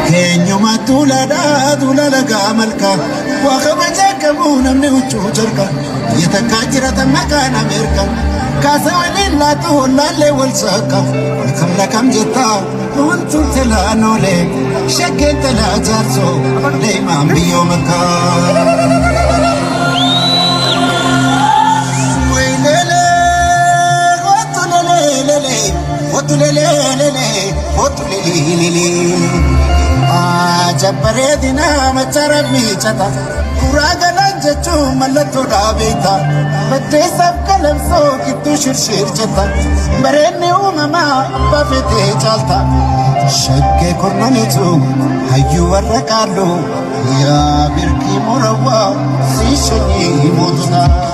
Kenyuma tulala gamalka waqabaja kamuna mnuchu jarka yatakajira tamakan amerika kasa walilla tullalle walsaka kam jetta kuntu talanole shakel tala jarso leimam biyomaka Jabare dina machara michata kuraga lanjachu malato dabita batte sab kalam so kitu shir chata barene umama abba fete chalta shakke kornanitu hayu warqalo ya birki morawa si shani modna